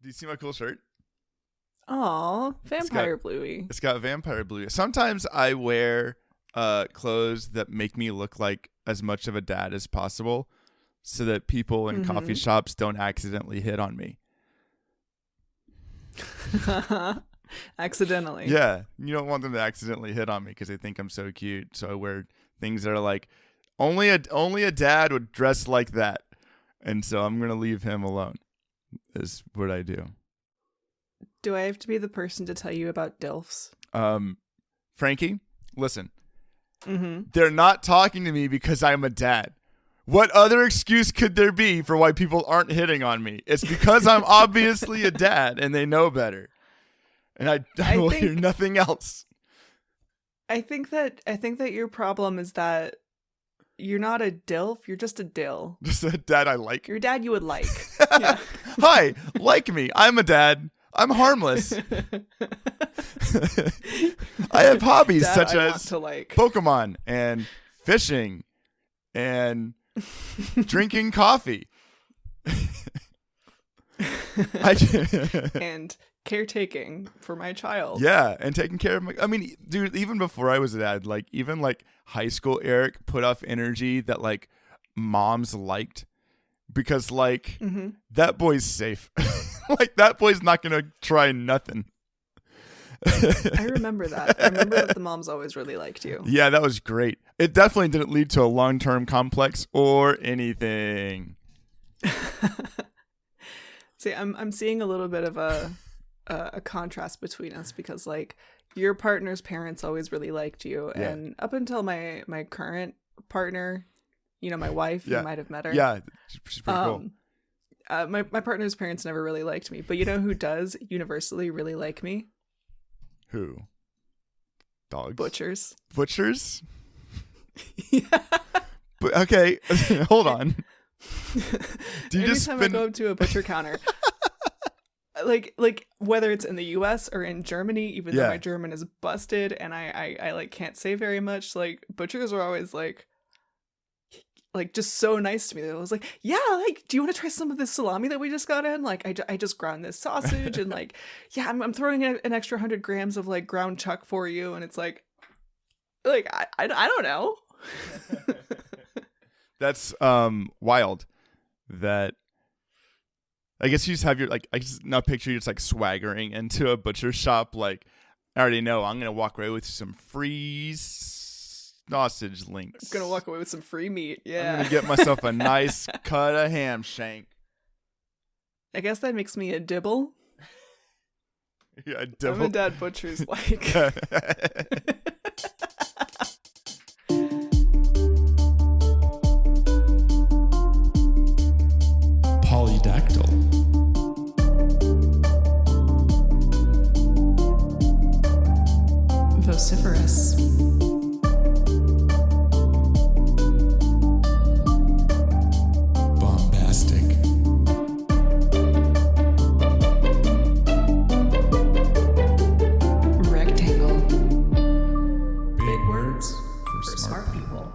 Do you see my cool shirt? Aw, vampire bluey. It's got vampire blue. Sometimes I wear clothes that make me look like as much of a dad as possible so that people in coffee shops don't accidentally hit on me. Accidentally. Yeah, you don't want them to accidentally hit on me because they think I'm so cute. So I wear things that are like, only a dad would dress like that. And so I'm going to leave him alone is what I do. Do I have to be the person to tell you about dilfs? Frankie, listen. They're not talking to me because I'm a dad. What other excuse could there be for why people aren't hitting on me? It's because I'm obviously a dad and they know better. And I will hear nothing else. I think that your problem is that you're not a dilf, you're just a dill. Just a dad I like. You're a dad you would like. Yeah. Hi, like me. I'm a dad. I'm harmless. I have hobbies Dad such I as want to like. Pokemon and fishing and drinking coffee. And caretaking for my child. Yeah, and taking care of my... I mean, dude, even before I was a dad, like, even, like, high school Eric put off energy that, like, moms liked. Because, like, that boy's safe. Like, that boy's not going to try nothing. I remember that. I remember that the moms always really liked you. Yeah, that was great. It definitely didn't lead to a long-term complex or anything. See, I'm seeing a little bit of a contrast between us because, like, your partner's parents always really liked you, and up until my current partner, you know, my wife, you might have met her. Yeah, she's pretty cool. My partner's parents never really liked me, but you know who does universally really like me? Who? Dogs? Butchers. Butchers? Yeah. But, okay, hold on. Do you Anytime I go up to a butcher counter, like whether it's in the US or in Germany, even though my German is busted and I like can't say very much, like butchers are always like just so nice to me. They was like, yeah, like, do you want to try some of this salami that we just got in? Like, I just ground this sausage and like, yeah, I'm throwing in an extra 100 grams of like ground chuck for you. And it's like I don't know. That's wild. That I guess you just have your, like, I just now picture you just like swaggering into a butcher shop. Like, I already know I'm gonna walk away with some free sausage links. I'm gonna walk away with some free meat. Yeah, I'm gonna get myself a nice cut of ham shank. I guess that makes me a dibble. Yeah, a dibble. I'm a dad butcher's like. Polydactyl. Vociferous. Bombastic. Rectangle. Big words for smart people.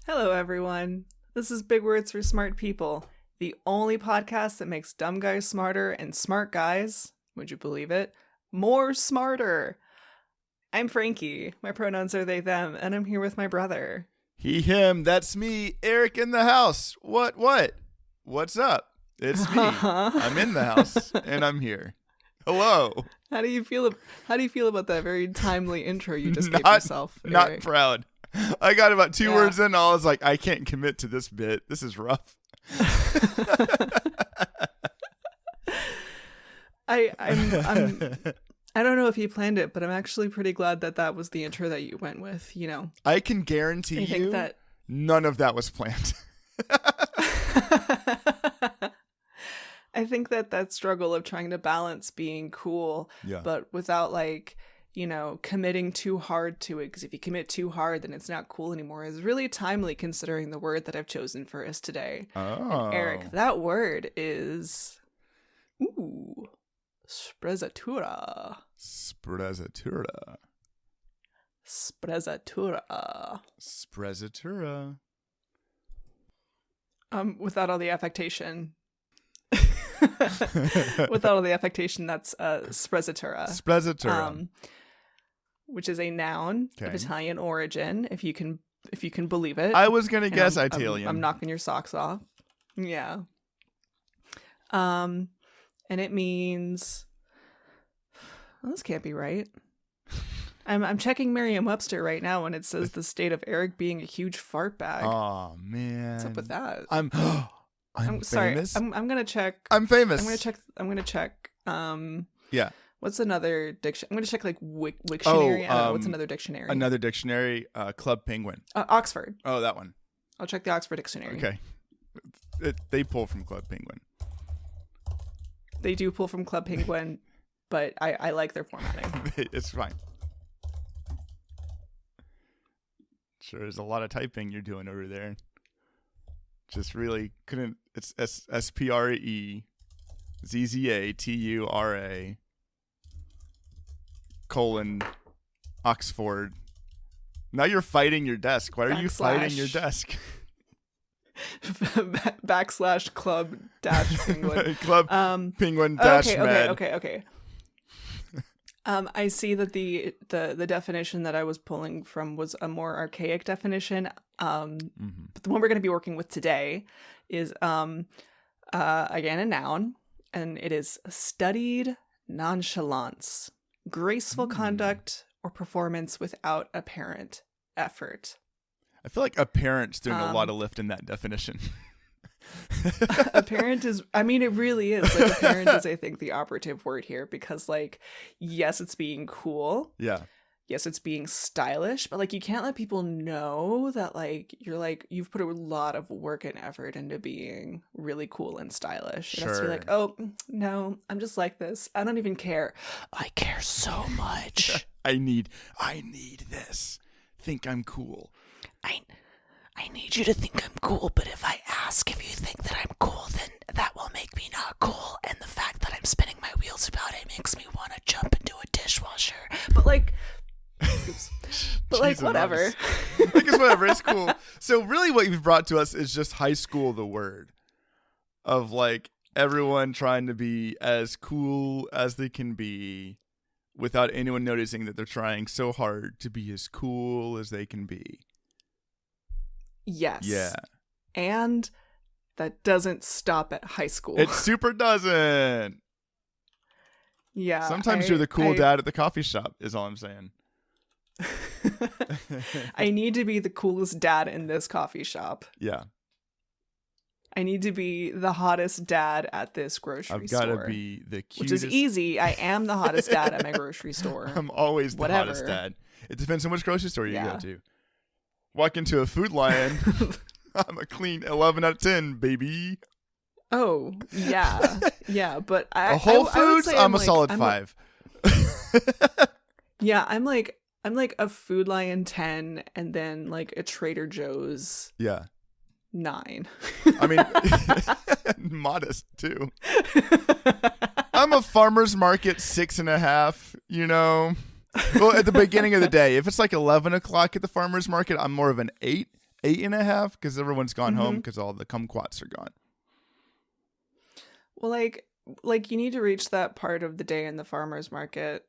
Hello, everyone. This is Big Words for Smart People, the only podcast that makes dumb guys smarter and smart guys, would you believe it, more smarter. I'm Frankie. My pronouns are they, them, and I'm here with my brother. He, him, that's me, Eric in the house. What? What's up? It's me. I'm in the house, and I'm here. Hello. How do you feel about that very timely intro you just gave yourself, Eric? Not proud. I got about 2 words in, and I was like, I can't commit to this bit. This is rough. I don't know if you planned it, but I'm actually pretty glad that was the intro that you went with, you know. I can guarantee you that none of that was planned. I think that struggle of trying to balance being cool, but without, like, you know, committing too hard to it, because if you commit too hard, then it's not cool anymore, is really timely considering the word that I've chosen for us today. Oh. And Eric, that word is... Sprezzatura. Sprezzatura. Sprezzatura. Sprezzatura. Without all the affectation. Without all the affectation, that's Sprezzatura. Sprezzatura. Which is a noun of Italian origin, if you can believe it. I was gonna guess Italian. I'm knocking your socks off. Yeah. And it means, well, this can't be right. I'm checking Merriam-Webster right now, and it says the state of Eric being a huge fart bag. Oh man, what's up with that? I'm sorry. famous. I'm gonna check. I'm famous. I'm gonna check. Yeah. What's another diction? I'm gonna check like Wiktionary. What's another dictionary? Another dictionary. Club Penguin. Oxford. Oh, that one. I'll check the Oxford Dictionary. Okay. They pull from Club Penguin. They do pull from Club Penguin, but I like their formatting. It's fine. Sure, there's a lot of typing you're doing over there. Just really couldn't. It's SPREZZATURA colon Oxford. Now you're fighting your desk. Why are you fighting your desk? / club penguin. Club penguin dash med. Okay. I see that the definition that I was pulling from was a more archaic definition. But the one we're going to be working with today is again a noun, and it is studied nonchalance, graceful conduct or performance without apparent effort. I feel like apparent's doing a lot of lift in that definition. Apparent is, I mean, it really is. Like, apparent is, I think, the operative word here, because, like, yes, it's being cool. Yeah. Yes, it's being stylish, but, like, you can't let people know that, like, you've put a lot of work and effort into being really cool and stylish. It has to be like, oh, no, I'm just like this. I don't even care. I care so much. I need this. Think I'm cool. I need you to think I'm cool, but if I ask if you think that I'm cool, then that will make me not cool. And the fact that I'm spinning my wheels about it makes me want to jump into a dishwasher. But like, oops. But like, whatever. I guess whatever. It's cool. So really what you've brought to us is just high school, the word of like everyone trying to be as cool as they can be without anyone noticing that they're trying so hard to be as cool as they can be. Yes. Yeah. And that doesn't stop at high school. It super doesn't. Yeah. Sometimes you're the cool dad at the coffee shop, is all I'm saying. I need to be the coolest dad in this coffee shop. Yeah. I need to be the hottest dad at this grocery store. I've got to be the cutest. Which is easy. I am the hottest dad at my grocery store. I'm always the hottest dad. It depends on which grocery store you go to. Walk into a Food Lion, I'm a clean 11 out of 10, baby. Oh, yeah. Yeah, but a Whole Foods, I'm a solid 5. Yeah, I'm like a Food Lion 10 and then like a Trader Joe's 9. I mean, modest too. I'm a farmer's market 6.5, you know. Well, at the beginning of the day, if it's like 11 o'clock at the farmer's market, I'm more of an 8.5, because everyone's gone home because all the kumquats are gone. Well, like you need to reach that part of the day in the farmer's market.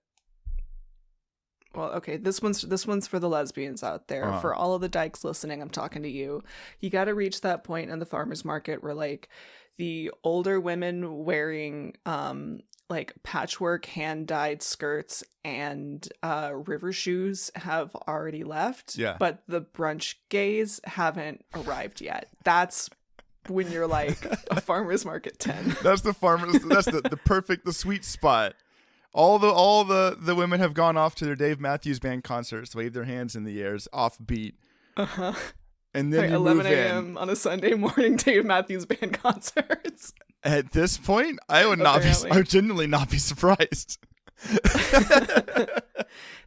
Well, okay, this one's for the lesbians out there. Uh-huh. For all of the dykes listening, I'm talking to you. You got to reach that point in the farmer's market where like the older women wearing like patchwork hand-dyed skirts and river shoes have already left. Yeah. But the brunch gays haven't arrived yet. That's when you're like a farmer's market 10. That's the perfect, the sweet spot. All the women have gone off to their Dave Matthews Band concerts, wave their hands in the air, offbeat. Uh-huh. And then you 11 move a.m. in. on a Sunday morning, Dave Matthews Band concerts. At this point, I would genuinely not be surprised.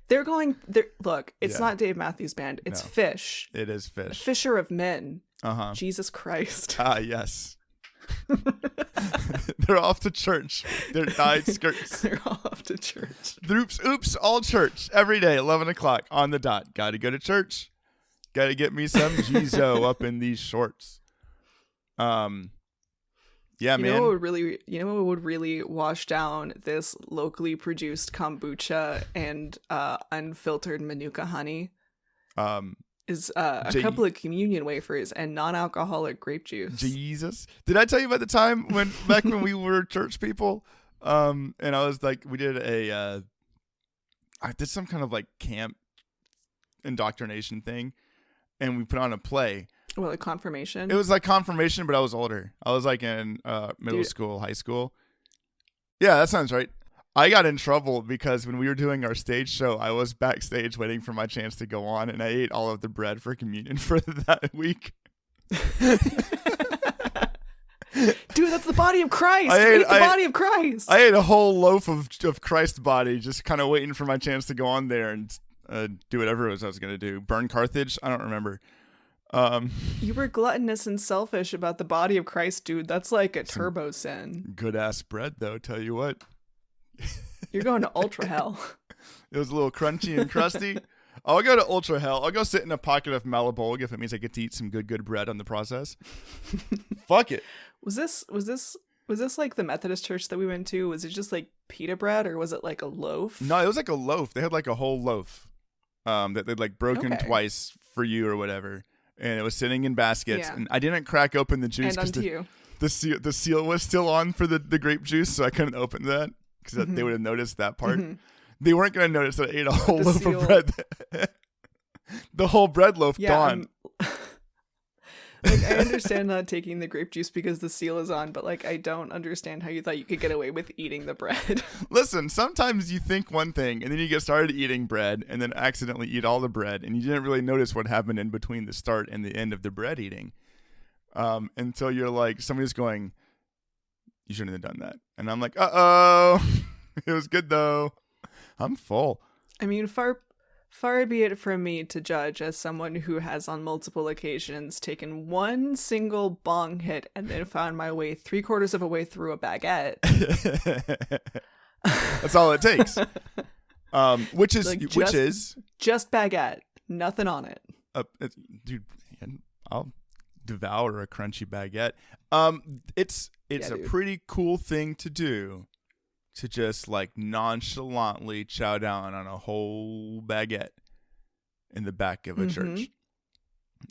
Look, it's not Dave Matthews Band. It's Fish. It is Fish. Fisher of Men. Uh-huh. Jesus Christ. Ah, yes. They're off to church. They're dyed skirts. They're all off to church. Oops, all church. Every day, 11 o'clock on the dot. Got to go to church. Got to get me some Jizo up in these shorts. Yeah, You man. know what would really wash down this locally produced kombucha and unfiltered manuka honey? Is a couple of communion wafers and non-alcoholic grape juice. Jesus. Did I tell you about the time back when we were church people? And I was like, we did I did some kind of like camp indoctrination thing, and we put on a play. Well, like confirmation? It was like confirmation, but I was older. I was like in middle school, high school. Yeah, that sounds right. I got in trouble because when we were doing our stage show, I was backstage waiting for my chance to go on, and I ate all of the bread for communion for that week. Dude, that's the body of Christ. Eat the body of Christ. I ate a whole loaf of Christ's body, just kind of waiting for my chance to go on there and do whatever it was I was going to do. Burn Carthage? I don't remember. You were gluttonous and selfish about the body of Christ, dude. That's like a turbo sin. Good ass bread, though. Tell you what. You're going to ultra hell. It was a little crunchy and crusty. I'll go to ultra hell. I'll go sit in a pocket of Malabulg if it means I get to eat some good bread on the process. Fuck it. Was this like the Methodist church that we went to? Was it just like pita bread, or was it like a loaf? No, it was like a loaf. They had like a whole loaf that they'd like broken twice for you or whatever, and it was sitting in baskets. Yeah. And I didn't crack open the juice because the seal was still on for the grape juice, so I couldn't open that because they would have noticed that part. Mm-hmm. They weren't going to notice that I ate a whole loaf of bread. The whole bread loaf gone. Like, I understand not taking the grape juice because the seal is on, but like I don't understand how you thought you could get away with eating the bread. Listen, sometimes you think one thing and then you get started eating bread and then accidentally eat all the bread and you didn't really notice what happened in between the start and the end of the bread eating. Until you're like, somebody's going, you shouldn't have done that. And I'm like, uh-oh. It was good though. I'm full. I mean, far be it from me to judge as someone who has on multiple occasions taken one single bong hit and then found my way 3/4 of a way through a baguette. That's all it takes. Which is just baguette, nothing on it. Dude, I'll devour a crunchy baguette. It's a pretty cool thing to do. To just like nonchalantly chow down on a whole baguette in the back of a church.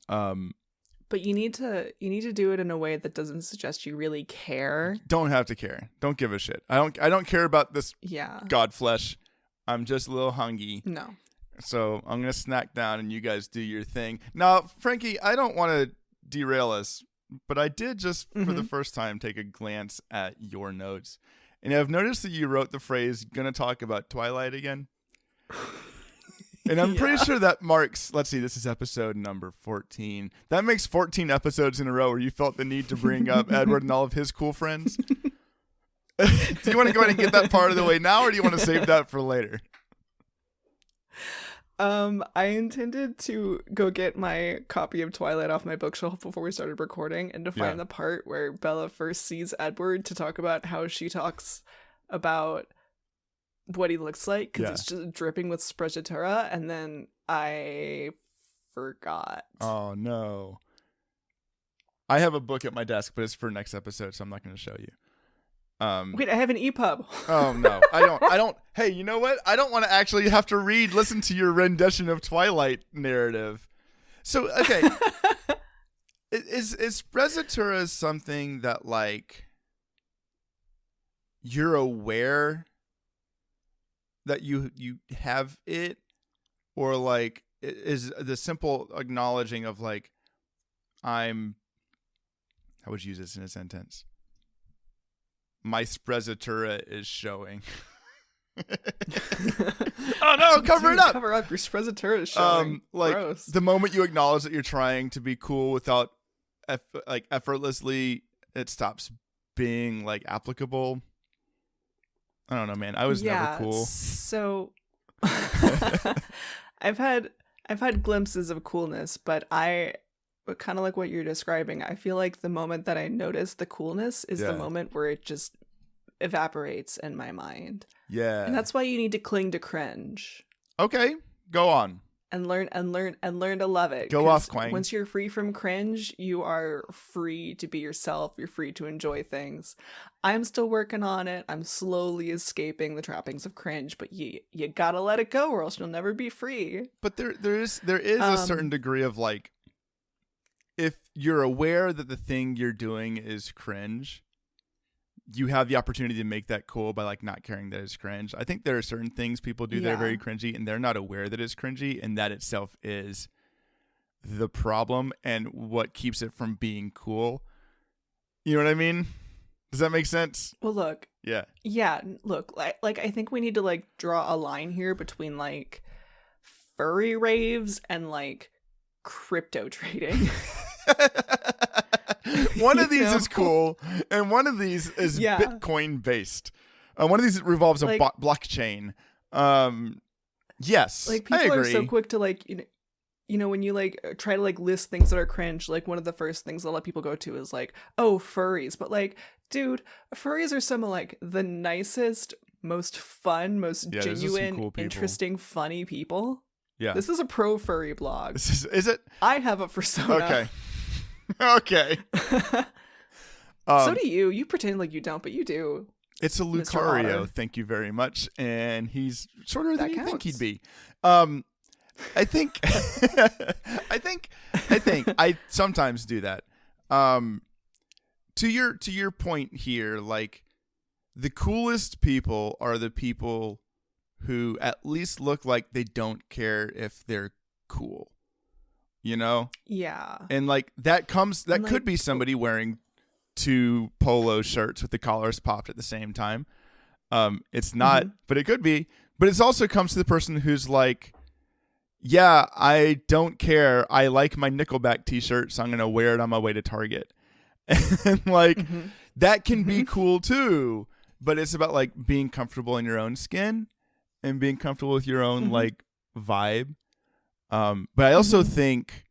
But you need to do it in a way that doesn't suggest you really care. Don't have to care. Don't give a shit. I don't care about this God flesh. I'm just a little hungry. No. So I'm gonna snack down and you guys do your thing. Now, Frankie, I don't want to derail us, but I did just for the first time take a glance at your notes. And I've noticed that you wrote the phrase, gonna talk about Twilight again. And I'm pretty sure that marks, let's see, this is episode number 14. That makes 14 episodes in a row where you felt the need to bring up Edward and all of his cool friends. Do you want to go ahead and get that part of the way now, or do you want to save that for later? I intended to go get my copy of Twilight off my bookshelf before we started recording and to find the part where Bella first sees Edward to talk about how she talks about what he looks like because it's just dripping with Sprezzatura, and then I forgot. Oh no. I have a book at my desk, but it's for next episode, so I'm not going to show you. Wait, I have an EPUB. Oh no, I don't. Hey, you know what? I don't want to actually have to listen to your rendition of Twilight narrative. So, okay. is Sprezzatura something that like you're aware that you have it, or like is the simple acknowledging of like how would you use this in a sentence? My Sprezzatura is showing. Oh no, cover it up. Cover up, your Sprezzatura is showing. Like gross. The moment you acknowledge that you're trying to be cool without effortlessly, it stops being like applicable. I don't know, man. I was never cool. So I've had glimpses of coolness, but kind of like what you're describing, I feel like the moment that I notice the coolness is the moment where it just evaporates in my mind. Yeah. And that's why you need to cling to cringe. Okay, go on. and learn to love it. Go 'Cause off, Quang. Once you're free from cringe, you are free to be yourself. You're free to enjoy things. I'm still working on it. I'm slowly escaping the trappings of cringe, but you gotta let it go or else you'll never be free. But there is a certain degree of like, if you're aware that the thing you're doing is cringe, you have the opportunity to make that cool by like not caring that it's cringe. I think there are certain things people do that are very cringy and they're not aware that it's cringy, and that itself is the problem and what keeps it from being cool. You know what I mean? Does that make sense? Well, look. Yeah. Look, like I think we need to like draw a line here between like furry raves and like crypto trading. One of these is cool, and one of these is Bitcoin based. One of these revolves a blockchain. Yes, like people are so quick to like you know when you like try to like list things that are cringe. Like one of the first things a lot of people go to is like, oh, furries. But like, dude, furries are some of like the nicest, most fun, most genuine, cool interesting, funny people. Yeah, this is a pro furry blog. Is it? I have a persona. Okay. Okay. So do you. You pretend like you don't, but you do. It's a Lucario, thank you very much. And he's shorter than you think he'd be. I think I sometimes do that. To your point here, like the coolest people are the people who at least look like they don't care if they're cool. You know? Yeah. And like that could be somebody wearing 2 polo shirts with the collars popped at the same time. It's not, but it could be. But it also comes to the person who's like, yeah, I don't care. I like my Nickelback t-shirt, so I'm going to wear it on my way to Target. And like that can be cool too, but it's about like being comfortable in your own skin and being comfortable with your own like vibe. But I also think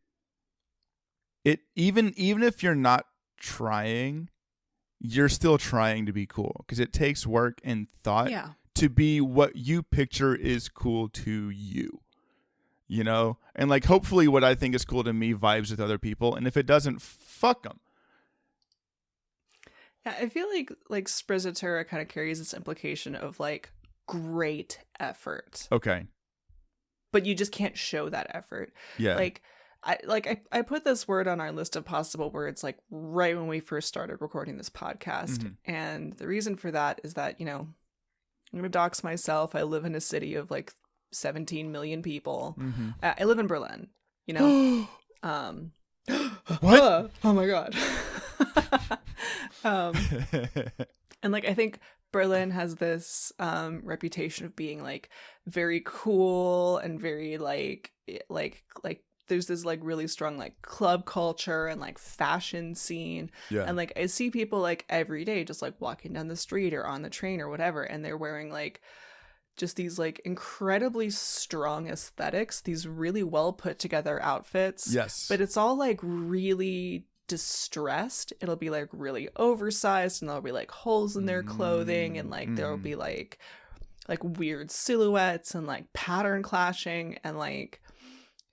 it even if you're not trying, you're still trying to be cool because it takes work and thought to be what you picture is cool to you. You know? And like hopefully what I think is cool to me vibes with other people, and if it doesn't, fuck them. Yeah, I feel like Sprezzatura kind of carries this implication of like great effort. Okay. But you just can't show that effort. Yeah. I put this word on our list of possible words like right when we first started recording this podcast. And the reason for that is that, you know, I'm going to dox myself. I live in a city of like 17 million people. I live in Berlin, you know. What? Oh my God. And like I think Berlin has this reputation of being like very cool and very like there's this like really strong like club culture and like fashion scene. And like I see people like every day just like walking down the street or on the train or whatever, and they're wearing like just these like incredibly strong aesthetics, these really well put together outfits. Yes. But it's all like really distressed. It'll be like really oversized, and there'll be like holes in their clothing, and like there'll be like weird silhouettes and like pattern clashing, and like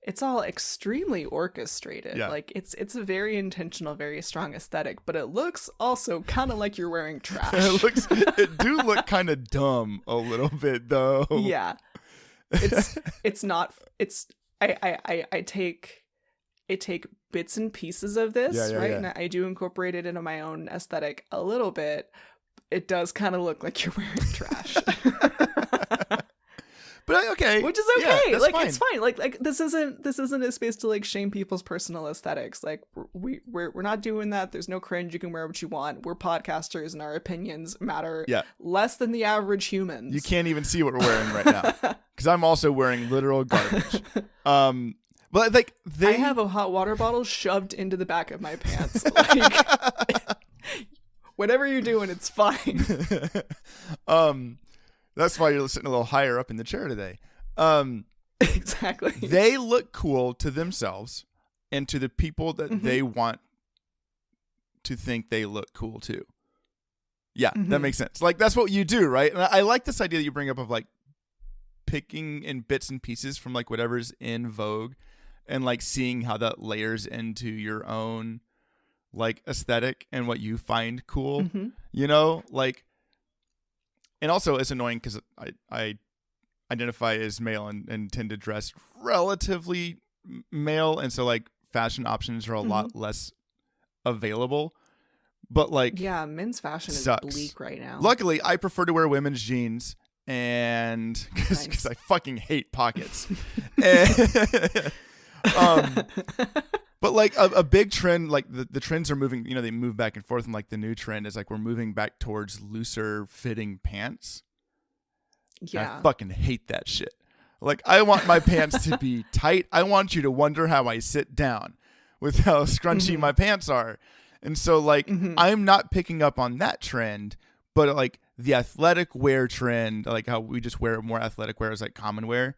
it's all extremely orchestrated. Like it's a very intentional, very strong aesthetic, but it looks also kind of like you're wearing trash. It do look kind of dumb a little bit though. Yeah. It's not, it's, I take bits and pieces of this, right? Yeah. And I do incorporate it into my own aesthetic a little bit. It does kind of look like you're wearing trash. But okay, which is okay. Yeah, like fine. It's fine. Like this isn't a space to like shame people's personal aesthetics. Like we're not doing that. There's no cringe. You can wear what you want. We're podcasters, and our opinions matter less than the average humans. You can't even see what we're wearing right now because I'm also wearing literal garbage. But like I have a hot water bottle shoved into the back of my pants. Like whatever you're doing, it's fine. That's why you're sitting a little higher up in the chair today. Exactly. They look cool to themselves and to the people that they want to think they look cool too. Yeah, that makes sense. Like that's what you do, right? And I like this idea that you bring up of like picking in bits and pieces from like whatever's in vogue and like seeing how that layers into your own like aesthetic and what you find cool, you know, like, and also it's annoying because I identify as male and tend to dress relatively male. And so like fashion options are a lot less available, but like, yeah, men's fashion sucks. Is bleak right now. Luckily, I prefer to wear women's jeans and because I fucking hate pockets. But like a big trend, like the trends are moving, you know, they move back and forth, and like the new trend is like we're moving back towards looser fitting pants. Yeah. I fucking hate that shit. Like I want my pants to be tight. I want you to wonder how I sit down with how scrunchy my pants are. And so like I'm not picking up on that trend, but like the athletic wear trend, like how we just wear more athletic wear as like common wear.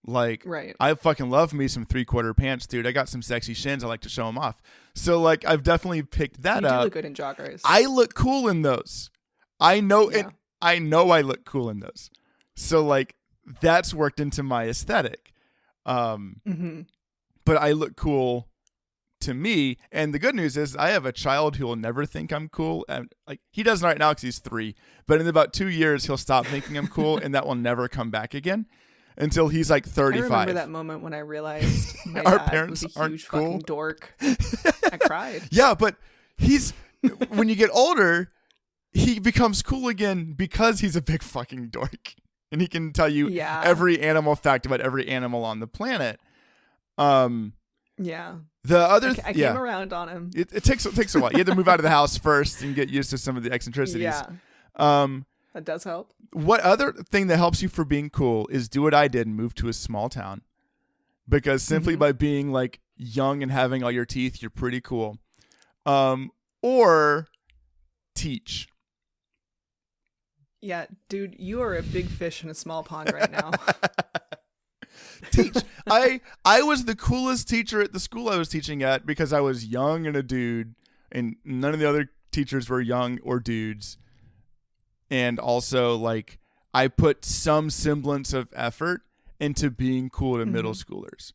Like, right. I fucking love me some 3/4 pants, dude. I got some sexy shins. I like to show them off. So, like, I've definitely picked that up. You do look good in joggers. I look cool in those. I know it. I know I look cool in those. So, like, that's worked into my aesthetic. But I look cool to me. And the good news is I have a child who will never think I'm cool. And like, he doesn't right now because he's 3. But in about 2 years, he'll stop thinking I'm cool, and that will never come back again. Until he's like 35. I remember that moment when I realized my Our dad parents was a aren't huge cool. fucking dork. I cried. Yeah, but when you get older, he becomes cool again because he's a big fucking dork. And he can tell you every animal fact about every animal on the planet. Yeah. The other I came around on him. It takes a while. You have to move out of the house first and get used to some of the eccentricities. Yeah. That does help. What other thing that helps you for being cool is do what I did and move to a small town. Because simply by being like young and having all your teeth, you're pretty cool. Or teach. Yeah, dude, you are a big fish in a small pond right now. Teach. I was the coolest teacher at the school I was teaching at because I was young and a dude, and none of the other teachers were young or dudes. And also, like, I put some semblance of effort into being cool to middle schoolers,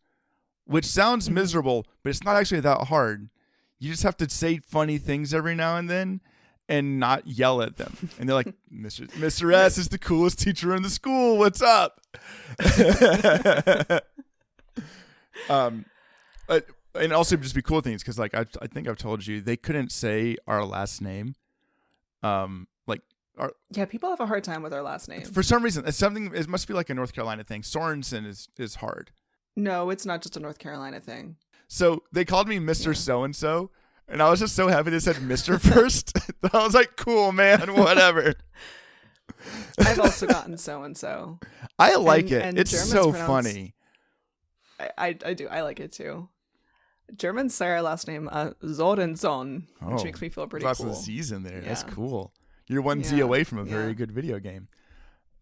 which sounds miserable, but it's not actually that hard. You just have to say funny things every now and then and not yell at them. And they're like, Mr. S is the coolest teacher in the school. What's up? And also just be cool things because, like, I think I've told you, they couldn't say our last name. Yeah, people have a hard time with our last name. For some reason, it must be like a North Carolina thing. Sorensen is hard. No, it's not just a North Carolina thing. So they called me Mr. So-and-so, and I was just so happy they said Mr. first. I was like, cool, man, whatever. I've also gotten so-and-so. I like it. It's Germans so funny. I do. I like it, too. Germans say our last name Zorenson, which makes me feel pretty lots cool. Lots of Z's in there. Yeah. That's cool. You're one Z away from a very good video game.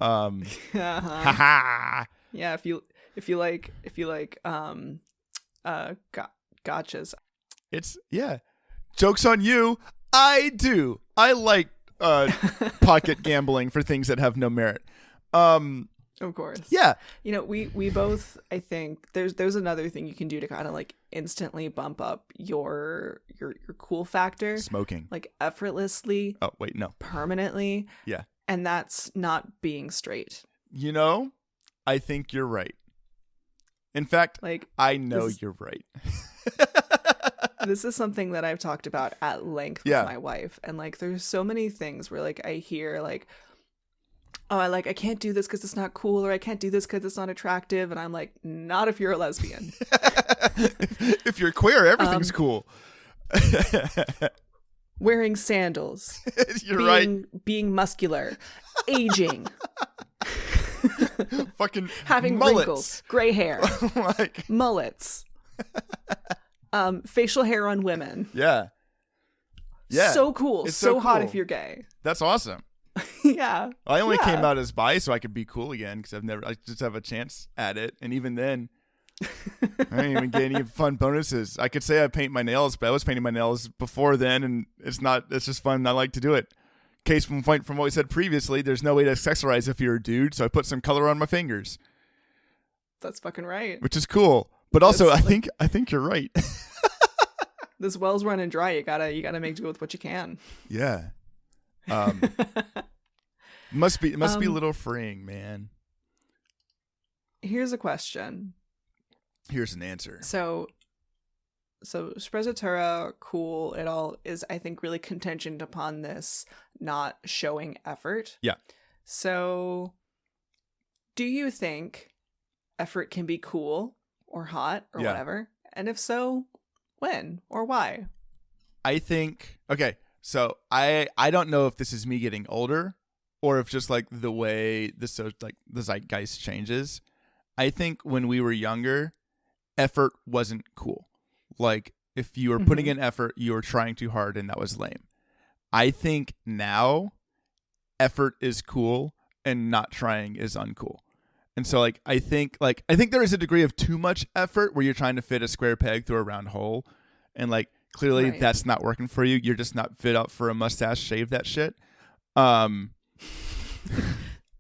Yeah, if you like gotchas. It's Joke's on you. I do. I like pocket gambling for things that have no merit. Of course. Yeah. You know, we both, I think there's another thing you can do to kind of like instantly bump up your cool factor. Smoking. Like effortlessly. Oh, wait, no. Permanently. Yeah. And that's not being straight. You know, I think you're right. In fact, like I know you're right. This is something that I've talked about at length with my wife. And like there's so many things where like I hear like, oh, I can't do this because it's not cool, or I can't do this because it's not attractive. And I'm like, not if you're a lesbian. If you're queer, everything's cool. Wearing sandals. You're right. Being muscular. Aging. Fucking having mullets. Wrinkles. Gray hair. Mullets. Facial hair on women. Yeah. Yeah. So cool. It's so cool. hot if you're gay. That's awesome. Yeah. I only came out as bi so I could be cool again because I just have a chance at it. And even then, I didn't even get any fun bonuses. I could say I paint my nails, but I was painting my nails before then, and it's just fun. I like to do it case in point from what we said previously, there's no way to sexualize if you're a dude, so I put some color on my fingers. That's fucking right. Which is cool. But also, I think you're right. This well's running dry. You gotta make do with what you can. Yeah. Must be a little freeing, man. Here's a question. Here's an answer. So Sprezzatura, cool, it all is, I think, really contingent upon this not showing effort. Yeah. So do you think effort can be cool or hot or whatever? And if so, when or why? I think, okay, so I don't know if this is me getting older or if just like the way the zeitgeist changes. I think when we were younger, effort wasn't cool. Like if you were putting in effort, you were trying too hard and that was lame. I think now effort is cool and not trying is uncool. And so like I think there is a degree of too much effort where you're trying to fit a square peg through a round hole, and like clearly that's not working for you. You're just not fit up for a mustache. Shave that shit.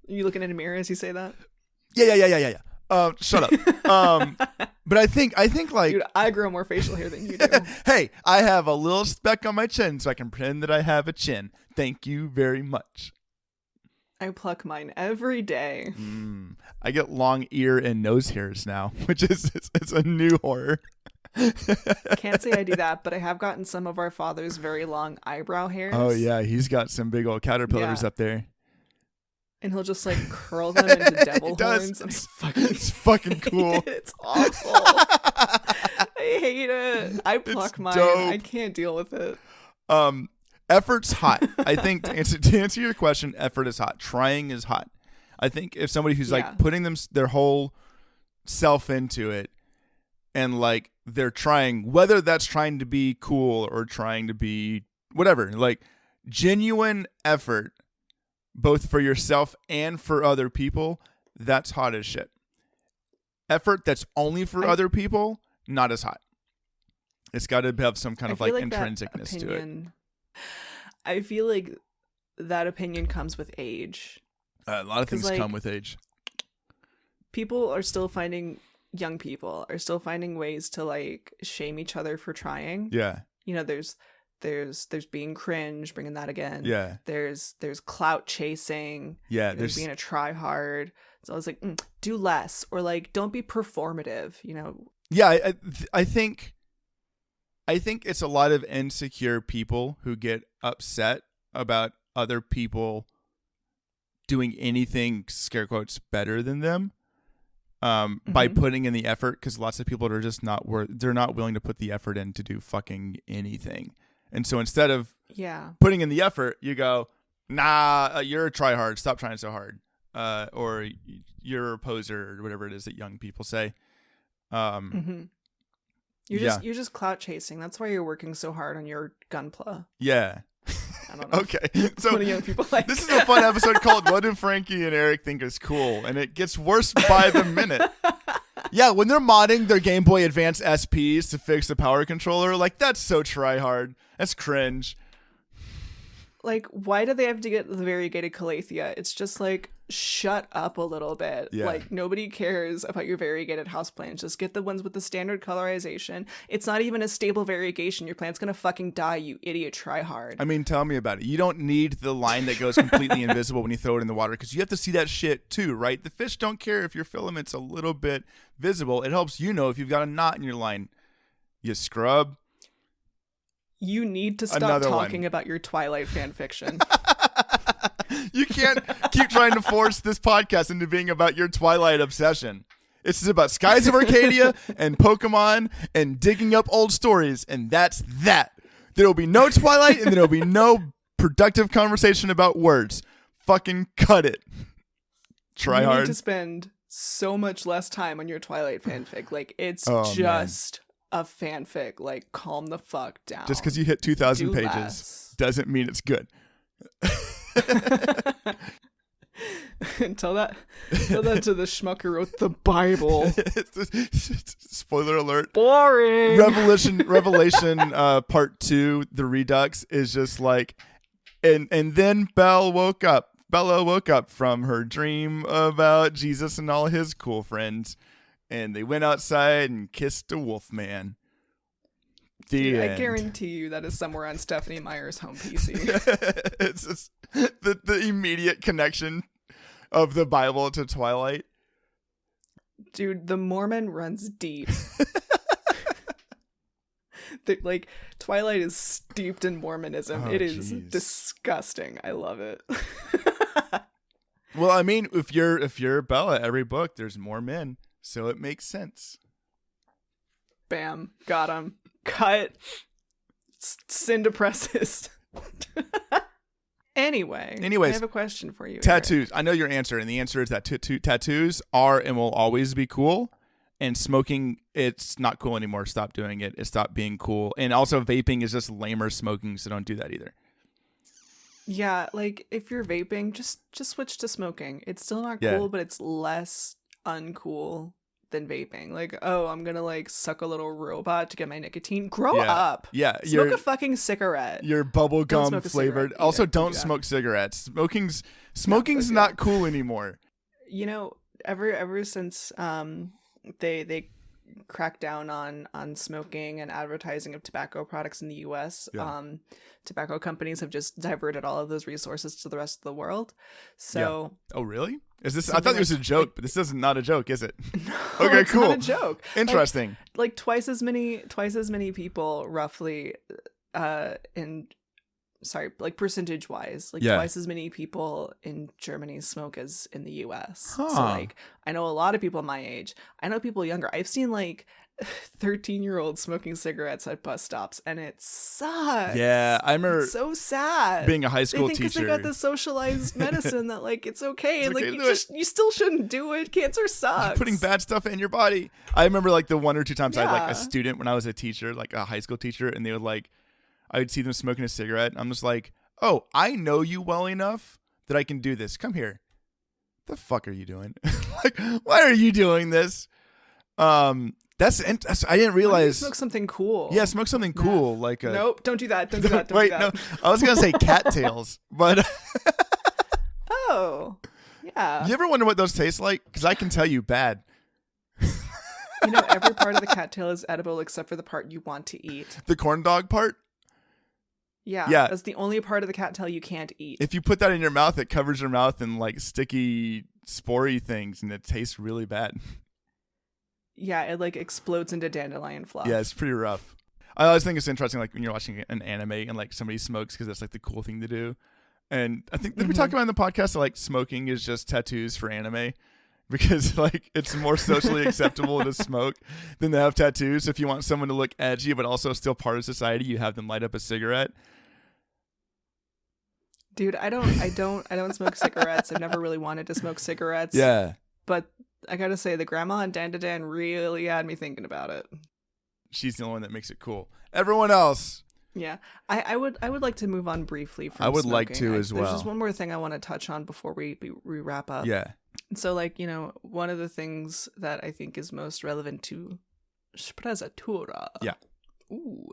You looking in a mirror as you say that? Yeah. Shut up. But I think like, dude, I grow more facial hair than you do. Hey, I have a little speck on my chin, so I can pretend that I have a chin. Thank you very much. I pluck mine every day. I get long ear and nose hairs now, which is it's a new horror. Can't say I do that, but I have gotten some of our father's very long eyebrow hairs. Oh yeah, he's got some big old caterpillars up there. And he'll just like curl them into devil horns. And it's fucking cool. It's awful. I hate it. I pluck mine. Dope. I can't deal with it. Effort's hot. I think to answer your question, effort is hot. Trying is hot. I think if somebody who's like putting their whole self into it and like they're trying, whether that's trying to be cool or trying to be whatever, like genuine effort, both for yourself and for other people, that's hot as shit. Effort that's only for other people, not as hot. It's got to have some kind of like intrinsicness to it. I feel like that opinion comes with age. A lot of things come with age. Young people are still finding ways to like shame each other for trying. Yeah. You know, there's being cringe, bringing that again. Yeah. There's clout chasing. Yeah. There's being a try hard. So I was like, do less, or like don't be performative. You know. Yeah, I think it's a lot of insecure people who get upset about other people doing anything, scare quotes, better than them by putting in the effort, because lots of people are just they're not willing to put the effort in to do fucking anything. And so instead of putting in the effort, you go, nah, you're a try hard, stop trying so hard, or you're a poser, or whatever it is that young people say. You're just clout chasing. That's why you're working so hard on your gunpla. Yeah. I don't know. Okay. So what do young people like? This is a fun episode called What Do Frankie and Eric Think Is Cool? And it gets worse by the minute. Yeah, when they're modding their Game Boy Advance SPs to fix the power controller, like that's so try hard. That's cringe. Like, why do they have to get the variegated calathea? It's just like, shut up a little bit. Yeah. Like, nobody cares about your variegated houseplants. Just get the ones with the standard colorization. It's not even a stable variegation. Your plant's gonna fucking die, you idiot. Try hard. I mean, tell me about it. You don't need the line that goes completely invisible when you throw it in the water, because you have to see that shit too, right? The fish don't care if your filament's a little bit visible. It helps you know if you've got a knot in your line. You scrub. You need to stop talking about your Twilight fan fiction. You can't keep trying to force this podcast into being about your Twilight obsession. It's about Skies of Arcadia and Pokemon and digging up old stories, and that's that. There will be no Twilight, and there will be no productive conversation about words. Fucking cut it. Try hard. You need to spend so much less time on your Twilight fanfic. Like, it's just a fanfic. Like, calm the fuck down. Just because you hit 2,000 pages doesn't mean it's good. Tell that to the schmuck who wrote the Bible. Spoiler alert. Boring. Revelation part 2, the Redux, is just like And then Bella woke up from her dream about Jesus and all his cool friends, and they went outside and kissed a wolf man. I guarantee you that is somewhere on Stephanie Meyer's home PC. It's just the immediate connection of the Bible to Twilight. Dude, the Mormon runs deep. Like, Twilight is steeped in Mormonism. It is disgusting. I love it. Well, I mean, if you're Bella, every book there's more men, so it makes sense. Bam, got him. Cut. Sin depresses. Anyways, I have a question for you. Tattoos. Eric. I know your answer, and the answer is that tattoos are and will always be cool. And smoking, it's not cool anymore. Stop doing it. It stopped being cool. And also, vaping is just lamer smoking, so don't do that either. Yeah, like, if you're vaping, just switch to smoking. It's still not cool, but it's less uncool than vaping. Like, oh, I'm gonna like suck a little robot to get my nicotine. Grow up. Yeah, smoke a fucking cigarette. Your bubble gum flavored. Also, don't smoke cigarettes. Smoking's not cool anymore. You know, ever since they cracked down on smoking and advertising of tobacco products in the US, tobacco companies have just diverted all of those resources to the rest of the world. So oh really? Is this? I thought it was a joke, but this is not a joke, is it? No, okay, it's cool. not a joke. Interesting. Like twice as many people roughly percentage wise, twice as many people in Germany smoke as in the US. So like, I know a lot of people my age. I know people younger. I've seen like 13-year-olds smoking cigarettes at bus stops, and it sucks. Yeah, I remember. It's so sad. Being a high school they think teacher, because they got the socialized medicine that like it's okay, and like you still shouldn't do it. Cancer sucks. You're putting bad stuff in your body. I remember like the one or two times I had like a Yeah. student when I was a teacher, like a high school teacher, and they would like, I would see them smoking a cigarette. I'm just like, oh, I know you well enough that I can do this. Come here. The fuck are you doing? Like, why are you doing this? That's I didn't realize. Smoke something cool. Yeah, smoke something cool. Like a, nope, don't do that. Don't do that. Don't wait, do that. no, I was gonna say cattails, but Oh, yeah. you ever wonder what those taste like? Because I can tell you, bad. You know, every part of the cattail is edible except for the part you want to eat. The corn dog part. Yeah, Yeah. that's the only part of the cattail you can't eat. If you put that in your mouth, it covers your mouth in like sticky, spory things, and it tastes really bad. Yeah, it like explodes into dandelion fluff. Yeah, it's pretty rough. I always think it's interesting, like when you're watching an anime and like somebody smokes because that's like the cool thing to do. And I think did we talk about in the podcast that like smoking is just tattoos for anime, because like it's more socially acceptable to smoke than to have tattoos. If you want someone to look edgy but also still part of society, you have them light up a cigarette. Dude, I don't smoke cigarettes. I've never really wanted to smoke cigarettes. Yeah. But I gotta say, the grandma and Dan really had me thinking about it. She's the only one that makes it cool. Everyone else. Yeah, I would like to move on briefly from I would smoking. like to as well. There's just one more thing I want to touch on before we wrap up. Yeah. So, like, you know, one of the things that I think is most relevant to Sprezzatura. Yeah. Ooh.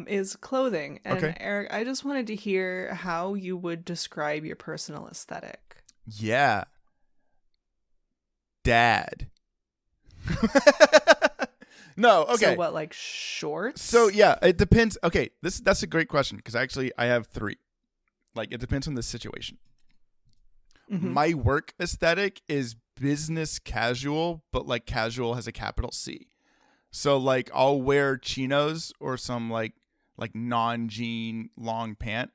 Is clothing. And Okay. Eric, I just wanted to hear how you would describe your personal aesthetic. Yeah. Dad. No, okay. So what, like shorts? So yeah, it depends. Okay, that's a great question, because actually I have three. Like, it depends on the situation. Mm-hmm. My work aesthetic is business casual, but like casual has a capital C. So like I'll wear chinos or some like non-jean long pant,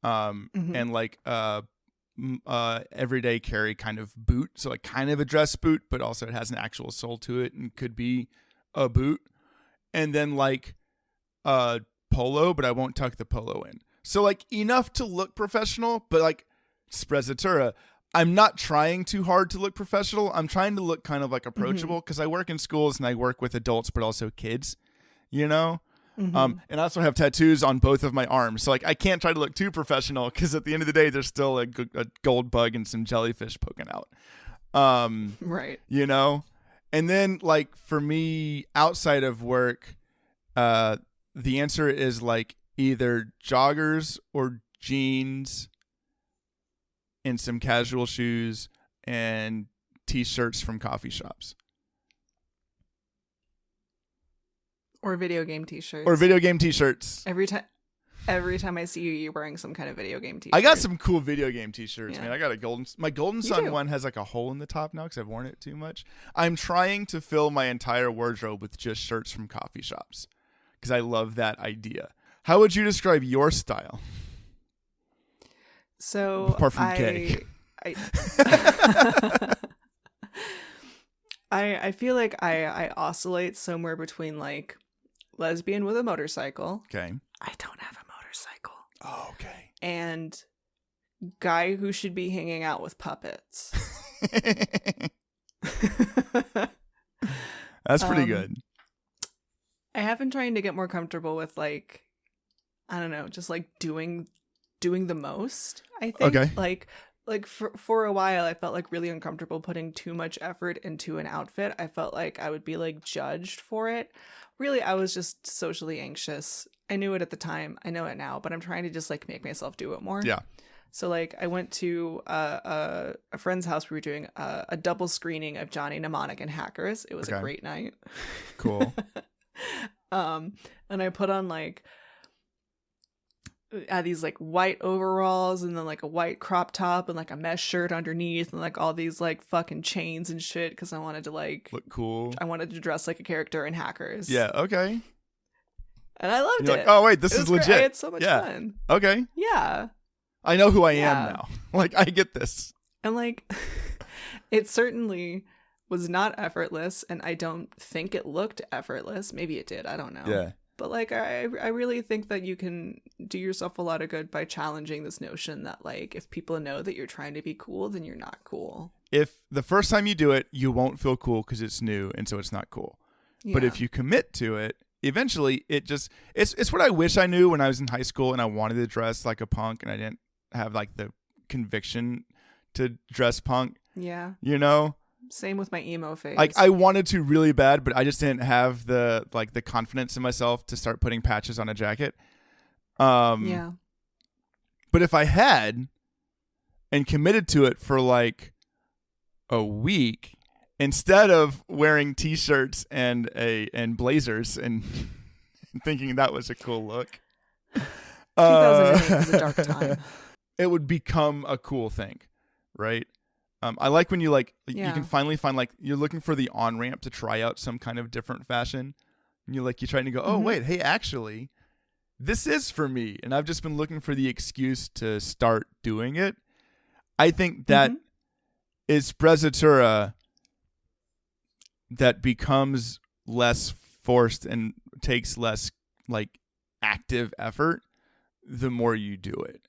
and like everyday carry kind of boot. So like kind of a dress boot, but also it has an actual sole to it and could be a boot. And then like polo, but I won't tuck the polo in. So like enough to look professional, but like Sprezzatura, I'm not trying too hard to look professional. I'm trying to look kind of like approachable, because I work in schools and I work with adults, but also kids, you know? And I also have tattoos on both of my arms. So like I can't try to look too professional, because at the end of the day, there's still a gold bug and some jellyfish poking out. Right. You know? And then like for me outside of work, the answer is like either joggers or jeans and some casual shoes and t-shirts from coffee shops. Or video game t-shirts. Or video game t-shirts. Every time I see you, you're wearing some kind of video game t-shirt. I got some cool video game t-shirts, Yeah. man. I got my Golden Sun one has like a hole in the top now because I've worn it too much. I'm trying to fill my entire wardrobe with just shirts from coffee shops because I love that idea. How would you describe your style? So apart from gay. I feel like I oscillate somewhere between like lesbian with a motorcycle. Okay. I don't have a motorcycle. Oh, okay. And guy who should be hanging out with puppets. That's pretty good. I have been trying to get more comfortable with like, I don't know, just like doing the most, I think. Okay. Like for a while I felt like really uncomfortable putting too much effort into an outfit. I felt like I would be like judged for it. Really, I was just socially anxious. I knew it at the time. I know it now, but I'm trying to just like make myself do it more. Yeah. So like I went to a friend's house. We were doing a double screening of Johnny Mnemonic and Hackers. It was a great night. Cool. And I put on like these like white overalls and then like a white crop top and like a mesh shirt underneath and like all these like fucking chains and shit because I wanted to like look cool. I wanted to dress like a character in Hackers. Yeah. Okay. And I loved You're it. like, oh wait, this is legit. Great. I had so much fun. Okay. Yeah. I know who I am now. Like I get this. And like it certainly was not effortless, and I don't think it looked effortless. Maybe it did. I don't know. Yeah. But like I really think that you can do yourself a lot of good by challenging this notion that like if people know that you're trying to be cool, then you're not cool. If the first time you do it, you won't feel cool because it's new and so it's not cool. Yeah. But if you commit to it, eventually it's what I wish I knew when I was in high school and I wanted to dress like a punk and I didn't have like the conviction to dress punk. Yeah. You know? Same with my emo phase. Like I wanted to really bad, but I just didn't have the confidence in myself to start putting patches on a jacket. Yeah. But if I had and committed to it for like a week, instead of wearing t-shirts and blazers and thinking that was a cool look, 2008 was a dark time. It would become a cool thing, right? I like when you you can finally find like you're looking for the on-ramp to try out some kind of different fashion. And you're trying to go, oh, wait, hey, actually, this is for me. And I've just been looking for the excuse to start doing it. I think that is Sprezzatura that becomes less forced and takes less like active effort the more you do it,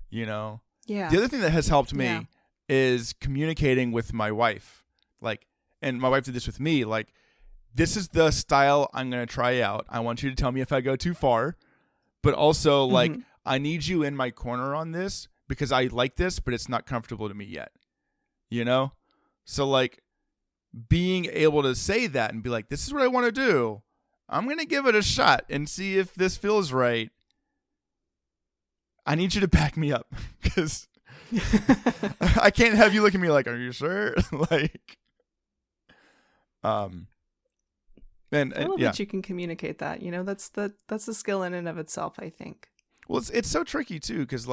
you know? Yeah. The other thing that has helped me is communicating with my wife. And my wife did this with me. Like, this is the style I'm going to try out. I want you to tell me if I go too far. But also, I need you in my corner on this because I like this, but it's not comfortable to me yet. You know? So, being able to say that and be like, this is what I want to do. I'm going to give it a shot and see if this feels right. I need you to back me up because I can't have you look at me like, are you sure? I love that you can communicate that. You know, that's a skill in and of itself, I think. Well, it's so tricky too, because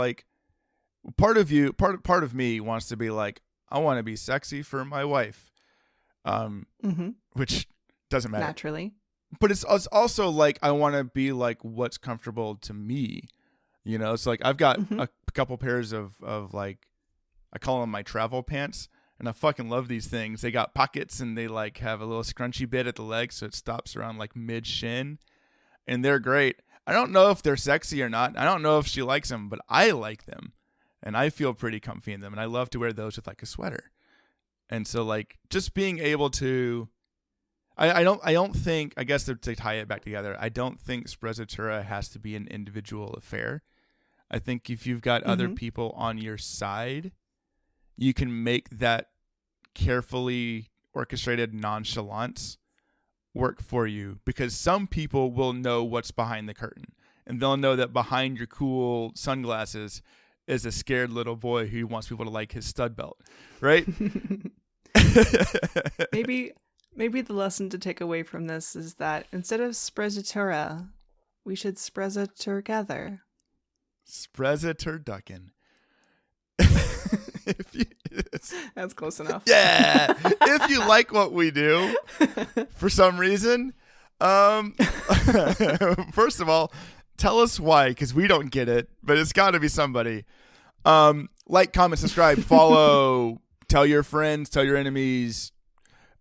part of me wants to be like, I want to be sexy for my wife, which doesn't matter naturally. But it's also like I want to be like what's comfortable to me. You know, it's I've got a couple pairs of I call them my travel pants, and I fucking love these things. They got pockets and they have a little scrunchy bit at the leg, so it stops around mid shin, and they're great. I don't know if they're sexy or not. I don't know if she likes them, but I like them, and I feel pretty comfy in them, and I love to wear those with a sweater. And so just being able to, I don't think, I guess to tie it back together, I don't think Sprezzatura has to be an individual affair. I think if you've got other people on your side, you can make that carefully orchestrated nonchalance work for you, because some people will know what's behind the curtain. and they'll know that behind your cool sunglasses is a scared little boy who wants people to like his stud belt, right? Maybe the lesson to take away from this is that instead of Sprezzatura, we should Sprezza together. Sprezzaturducken. That's close enough. Yeah. If you like what we do, for some reason, first of all, tell us why, because we don't get it, but it's got to be somebody. Like, comment, subscribe, follow, tell your friends, tell your enemies.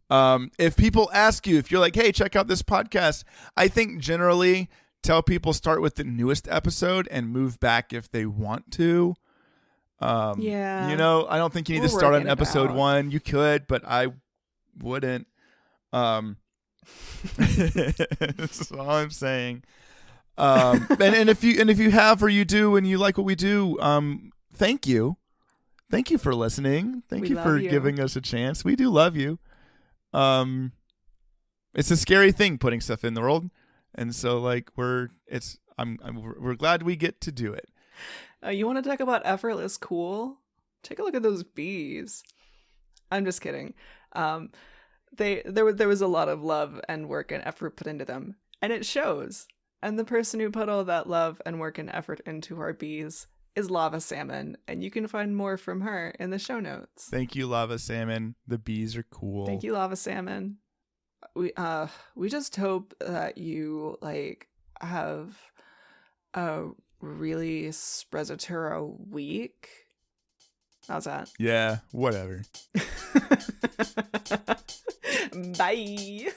If people ask you, if you're like, hey, check out this podcast, I think generally tell people start with the newest episode and move back if they want to. Yeah. You know, I don't think you need to start on episode 1. You could, but I wouldn't. That's all I'm saying. And if you have or you do and you like what we do, thank you. Thank you for listening. Thank you for giving us a chance. We do love you. It's a scary thing putting stuff in the world, and so like we're glad we get to do it. You want to talk about effortless cool? Take a look at those bees. I'm just kidding. There was a lot of love and work and effort put into them, and it shows. And the person who put all that love and work and effort into our bees is Lava Salmon, and you can find more from her in the show notes. Thank you, Lava Salmon. The bees are cool. Thank you, Lava Salmon. We just hope that you like have a really Sprezzatura week. How's that? Yeah, whatever. Bye.